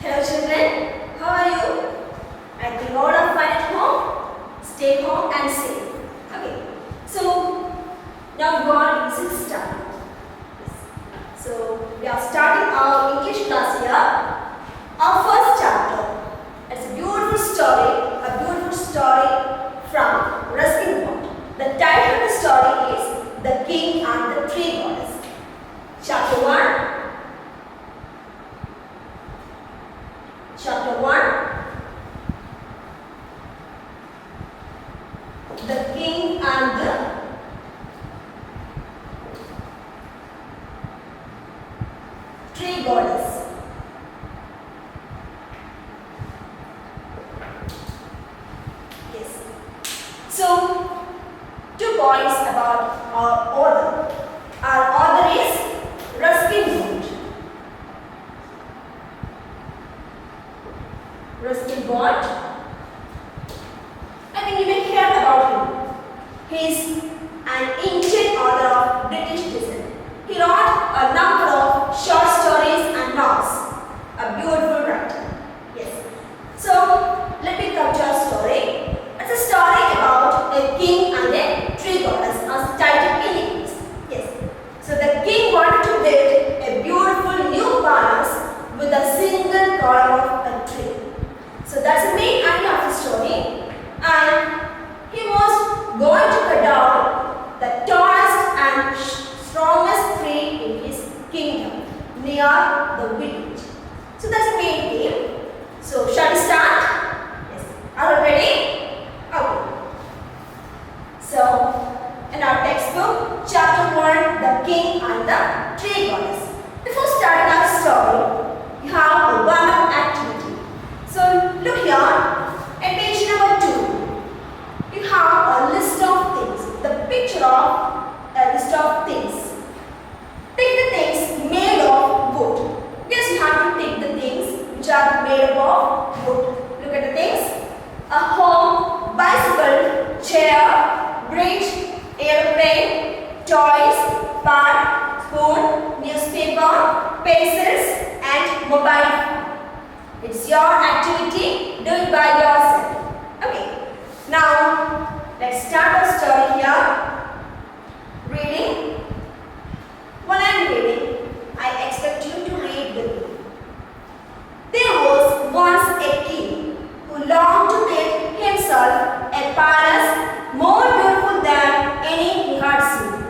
Hello children, how are you? I think all are fine at home. Stay home and safe. Okay, so now we are in 6th standard. So we are starting our English class here. Our first chapter. It's a beautiful story from Ruskin Bond. The title of the story is The King and the Three Goddesses. Chapter 1. Chapter 1. The King and the Three Goddesses. Yes. So, 2 points about our author. Our author is Ruskin Bond. Ruskin Bond. I think you may hear about him. He is an Indian author of British descent. He wrote a number of short stories and novels. A beautiful writer. Yes. So, let me come to our story. It's a story about a king and a tree goddess as titled in English. Yes. So, the king wanted to build a beautiful new palace with a single column of a tree. So that's the main idea of the story, and he was going to cut down the tallest and strongest tree in his kingdom near the village. So that's the main theme. So shall we start? Yes. Are you ready? Okay. So in our textbook, chapter 1, the king and the tree goddess. Before starting our story, you have a warm-up activity. So look here, at page number 2, you have a list of things, the picture of a list of things. Take the things made of wood. Yes, you have to take the things which are made up of wood. Look at the things. A home, bicycle, chair, bridge, airplane, toys, pan, spoon, newspaper, pencils and mobile phone. It's your activity, do it by yourself. Okay, now let's start our story here. Reading. While I am reading, I expect you to read with me. There was once a king who longed to build himself a palace more beautiful than any he had seen.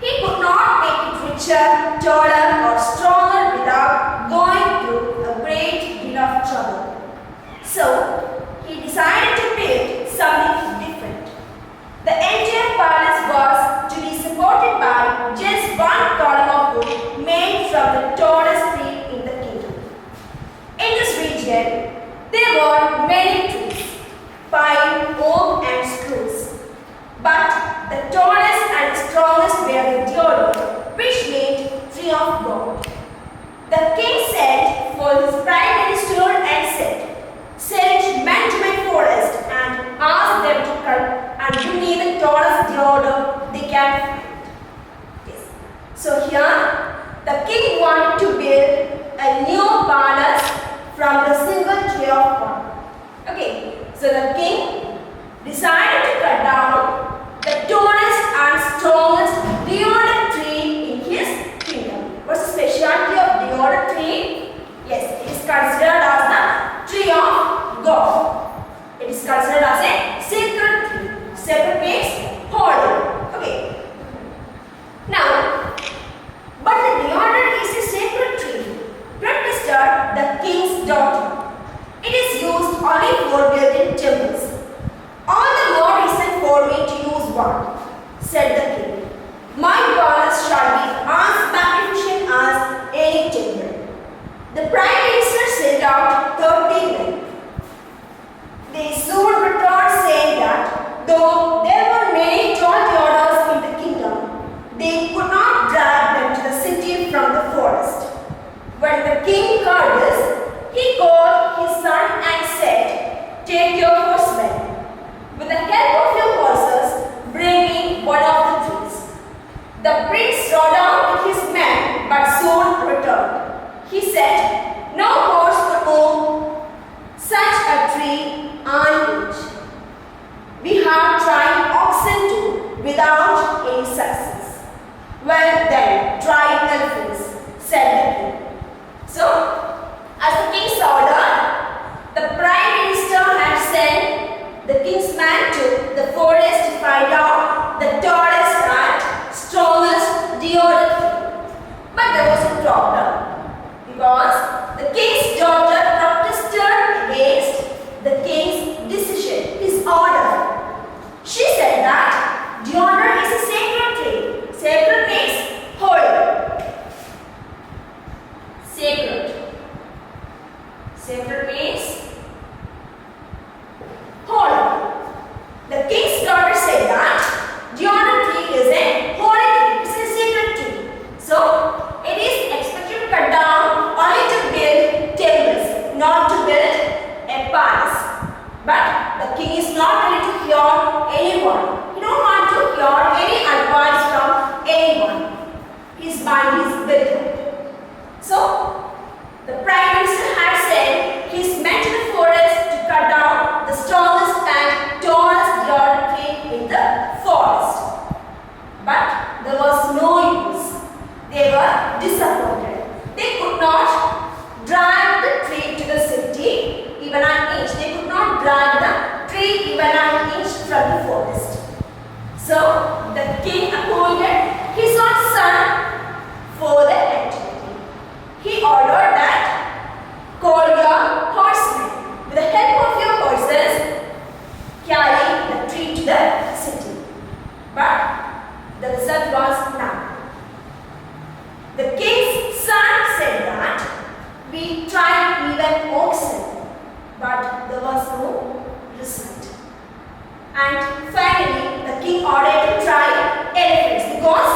He could not make it richer, taller or stronger without going through a great deal of trouble. So, he decided to build something different. The entire palace was to be supported by just one column of wood made from the tallest tree in the kingdom. In this region, there were many trees, pine, oak and spruce. But the tallest and strongest were the deodar, which made tree of gold. The king sent for his prime minister and said, "Send men to my forest and ask them to cut and bring me the tallest deodar they can find." Yes. So here, the king wanted to build a new palace from the single tree of one. Okay. So the king decided to cut down the tallest and strongest deodar tree in his kingdom. What's the specialty of deodar tree? Yes, it is considered as the tree of God. It is considered as a sacred tree. Sacred means holy. Okay. Now, but the deodar is a sacred tree, protested the king's daughter. It is used only for building temples. All the more reason for me to use one, said the king. My palace shall be as magnificent as any temple. The prime minister sent out 30 men. They soon returned saying that though there were many tall deodars in the kingdom, they could not drag them to the city from the forest. When the king heard this, he called his son and said, "Take your horsemen. With the help of your horses, bring me one of the trees." The prince rode down with his men but soon returned. He said, "No horse could have tried oxen too without any success. Well then, try elephants, said the king. So, as the king's order, the prime minister had sent the king's man to the forest to find out the tallest and strongest deodorant tree. But there was a problem because the king's daughter protested against the king's decision, his order. She said that deodorant is a sacred tree. Sacred means holy. Sacred. Sacred means holy. The king's daughter said that deodorant tree is a holy tree. It's a sacred tree. So it is expected to cut down only to build temples, not to build a palace. But the king is not ready to hear anyone. He don't want to hear any advice from anyone. His mind is built. So the prime minister had said his men to the forest to cut down the strongest and tallest deodorant tree in the forest. But there was no use. They were disappointed. They could not drag the tree to the city even an inch. They could not drag the tree even an inch from the forest. So the king appointed his own son for the activity. He ordered that call your horsemen. With the help of your horses, carry the tree to the city. But the result was none. The king's son said that we tried even oxen, but there was no result. And finally, the king ordered to try elephants because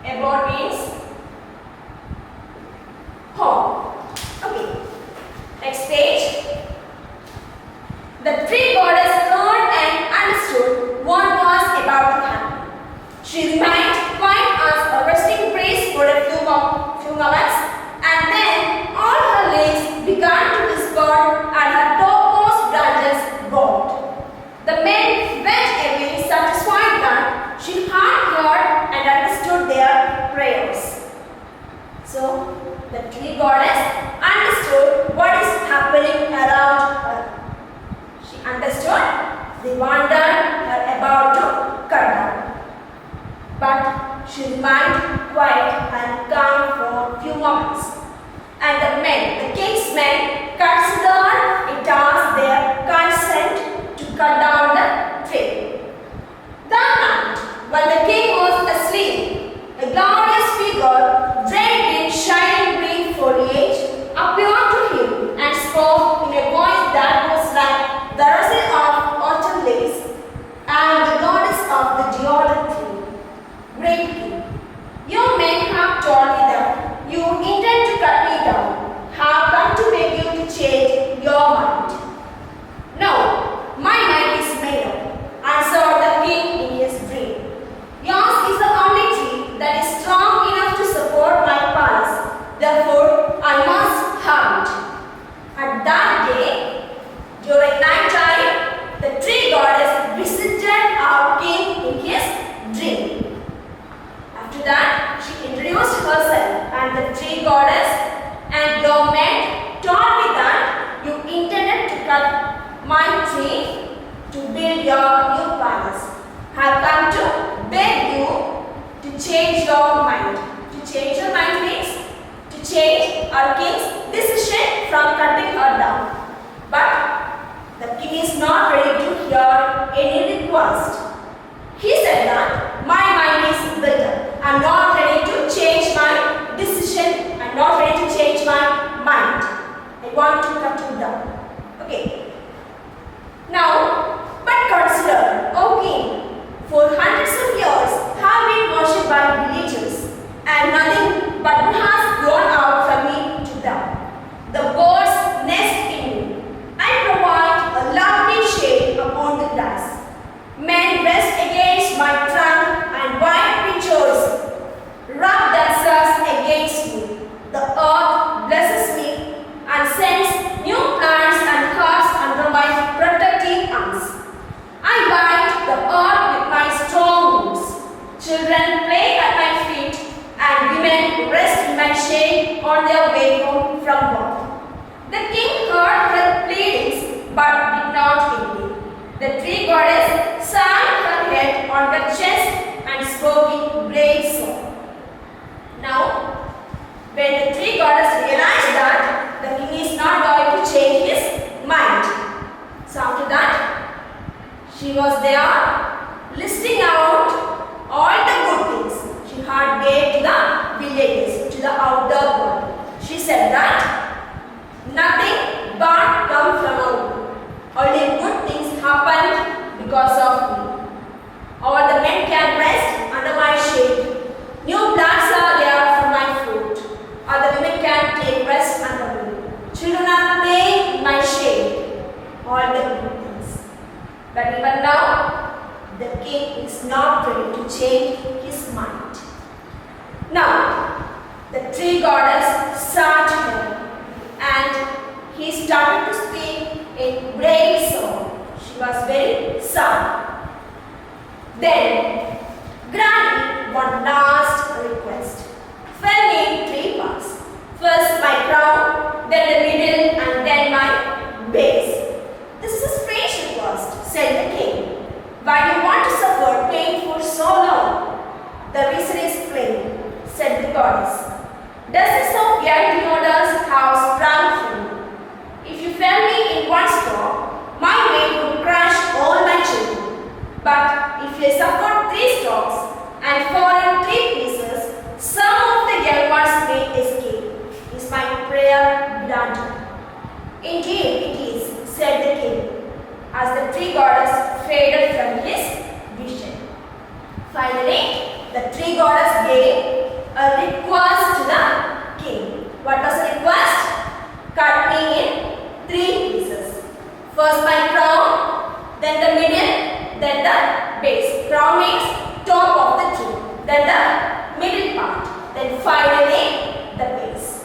Abode means home. Okay. Next page. The tree goddess heard and understood what was about to happen. She remained quiet as a resting place for a few moments, and then all her leaves began to whisper and her topmost branches bowed. The men went away satisfied that she had heard and understood their prayers. So, the tree goddess understood what is happening around her. She understood the wonder her about to cut down. But she remained quiet and calm for a few moments. And the king's men, considered it as their consent to cut down the tree. That night, while the king was asleep, a glorious figure, draped in shining green foliage, appeared to him and spoke in a voice that was like the rustle of autumn leaves. And the goddess of the deodorant tree, great king, your men have told me that you intend to cut me down, have come to beg you to change your mind. No, my mind is made up, answered the king in his dream. Yours is the only tree that is strong enough to support my palace. Therefore, I must have it. At that day, during night time, the tree goddess visited our king in his dream. After that, she introduced herself and the tree goddess, and your men told me that you intended to cut my tree to build your new palace. I have come to beg you to change your mind. To change your mind means to change our king's decision from cutting her down. But the king is not ready to hear any request. He said that my mind is better. I am not ready to change my decision. I am not ready to change my mind. I want to cut you down. Okay. Now, but consider, O king, for hundreds of years have been worshipped by villagers, and nothing but good has grown out from me to them. The birds nest in me. I provide a lovely shade upon the grass. Men rest against my trunk and white pitchers rub themselves against me. The earth blesses me and sends new plants and herbs under my protecting arms. I bind the earth with my strong roots. Children play at my feet and women rest in my shade on their way home from work. The king heard her pleadings but did not heed me. The tree goddess sank her head on her chest and spoke in brave song. Now, when the tree goddess realized that the king is not going to change his mind, so after that, she was there listing out all the good things she had gave to the villagers, to the outer world. She said that nothing bad come from out. Only good things happened because of me. All the men can rest under my shade. New plants are there for my fruit. All the women can take rest under me. Children are playing in my shade. All the good things. But even now, the king is not ready to change his mind. Now, the tree goddess sat him, and he started to speak in brave song. She was very sad. Then, Granny, one last request. Fell me 3 parts. First my crown, then the middle, and then my base. This is a strange request, said the king. Why do you want to suffer pain for so long? The reason is plain, said the goddess. Dozens of young deodars have sprung from me. If you fell me in one stroke, my weight would crush all my children. But if you suffered 3 strokes and fall in 3 pieces, some of the young ones may escape. Is my prayer granted? Indeed it is, said the king, as the tree goddess faded from his vision. Finally, the tree goddess gave a request to the king. What was the request? Cut me in 3 pieces. First my crown, then the middle, then the base. Crown means top of the tree, then the middle part, then finally the base.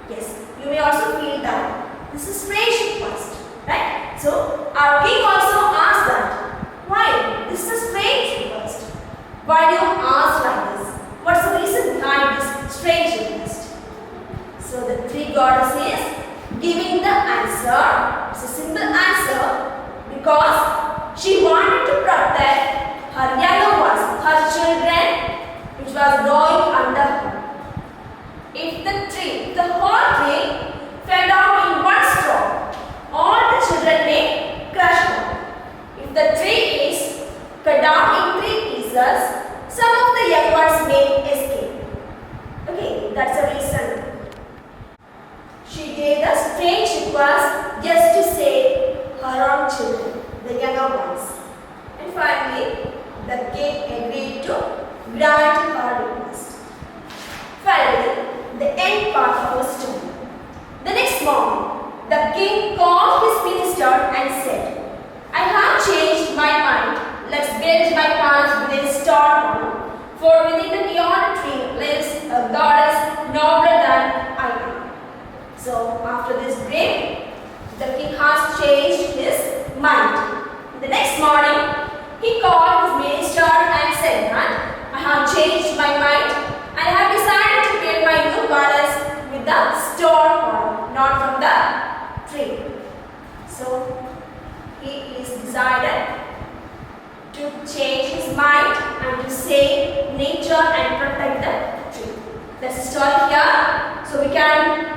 Yes, you may also feel that this is strange request, right? So our king also asked that, why? This is a strange request. Why do you ask like this? What's the reason behind this strange request? So the tree goddess is giving the answer. It's a simple answer because she wanted to protect her younger ones, her children, which was growing under her. If the whole tree fell down in one stroke, all the children may crush down. If the tree is cut down in 3 pieces, some of the young ones may escape. Okay, that's the reason. She gave the strange request just to save her own children, the younger ones. And finally, the king agreed to grant her request. Finally, the end part of the story. The next morning, the king called his minister and said, I have changed my mind. Let's build my palace within a stone wall. For within the beyond tree lives a goddess nobler than I am. So after this dream, the king has changed his mind. The next morning, he called his minister and said that I have changed my mind and I have decided to build my new palace with the stone wall, not from the tree. So he is decided to change his mind and to save nature and protect the tree. That's the story here. So we can